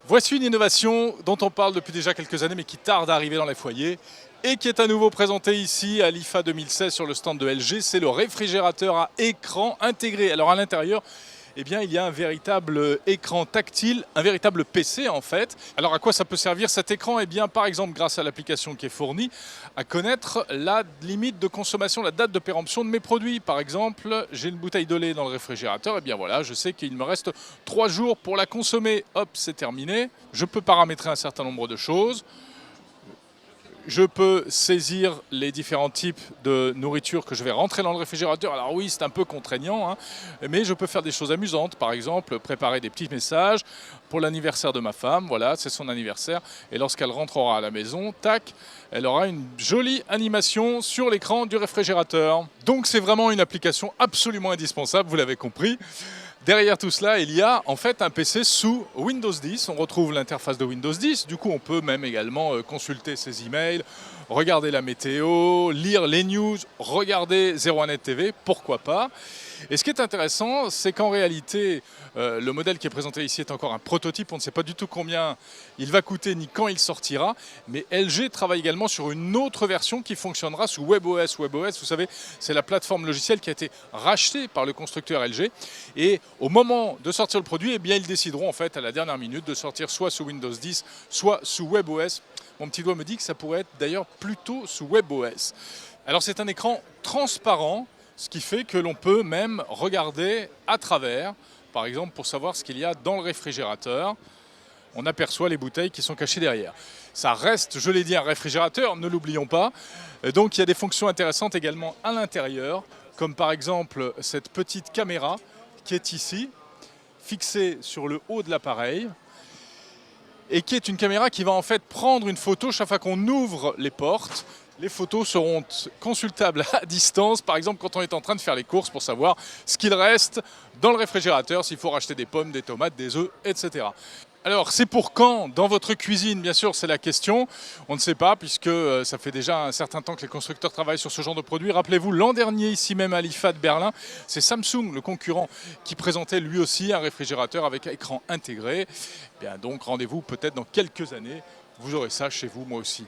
Voici une innovation dont on parle depuis déjà quelques années mais qui tarde à arriver dans les foyers et qui est à nouveau présentée ici à l'IFA 2016 sur le stand de LG. C'est le réfrigérateur à écran intégré. Alors à l'intérieur, eh bien, il y a un véritable écran tactile, un véritable PC en fait. Alors à quoi ça peut servir cet écran? Eh bien, par exemple, grâce à l'application qui est fournie, à connaître la limite de consommation, la date de péremption de mes produits. Par exemple, j'ai une bouteille de lait dans le réfrigérateur, et bien voilà, je sais qu'il me reste 3 jours pour la consommer. Hop, c'est terminé. Je peux paramétrer un certain nombre de choses. Je peux saisir les différents types de nourriture que je vais rentrer dans le réfrigérateur. Alors oui, c'est un peu contraignant, hein, mais je peux faire des choses amusantes. Par exemple, préparer des petits messages pour l'anniversaire de ma femme. Voilà, c'est son anniversaire. Et lorsqu'elle rentrera à la maison, tac, elle aura une jolie animation sur l'écran du réfrigérateur. Donc c'est vraiment une application absolument indispensable, vous l'avez compris. Derrière tout cela, il y a en fait un PC sous Windows 10. On retrouve l'interface de Windows 10. Du coup, on peut même également consulter ses emails, regarder la météo, lire les news, regarder 01net TV, pourquoi pas. Et ce qui est intéressant, c'est qu'en réalité, le modèle qui est présenté ici est encore un prototype. On ne sait pas du tout combien il va coûter ni quand il sortira. Mais LG travaille également sur une autre version qui fonctionnera sous WebOS. WebOS, vous savez, c'est la plateforme logicielle qui a été rachetée par le constructeur LG. Et au moment de sortir le produit, eh bien, ils décideront en fait à la dernière minute de sortir soit sous Windows 10, soit sous WebOS. Mon petit doigt me dit que ça pourrait être d'ailleurs plutôt sous WebOS. Alors c'est un écran transparent, ce qui fait que l'on peut même regarder à travers, par exemple pour savoir ce qu'il y a dans le réfrigérateur. On aperçoit les bouteilles qui sont cachées derrière. Ça reste, je l'ai dit, un réfrigérateur, ne l'oublions pas. Donc il y a des fonctions intéressantes également à l'intérieur, comme par exemple cette petite caméra qui est ici, fixée sur le haut de l'appareil, et qui est une caméra qui va en fait prendre une photo chaque fois qu'on ouvre les portes. Les photos seront consultables à distance, par exemple quand on est en train de faire les courses pour savoir ce qu'il reste dans le réfrigérateur, s'il faut racheter des pommes, des tomates, des œufs, etc. Alors, c'est pour quand dans votre cuisine? Bien sûr, c'est la question. On ne sait pas, puisque ça fait déjà un certain temps que les constructeurs travaillent sur ce genre de produit. Rappelez-vous, l'an dernier, ici même à l'IFA de Berlin, c'est Samsung, le concurrent, qui présentait lui aussi un réfrigérateur avec écran intégré. Bien, donc, rendez-vous peut-être dans quelques années. Vous aurez ça chez vous, moi aussi.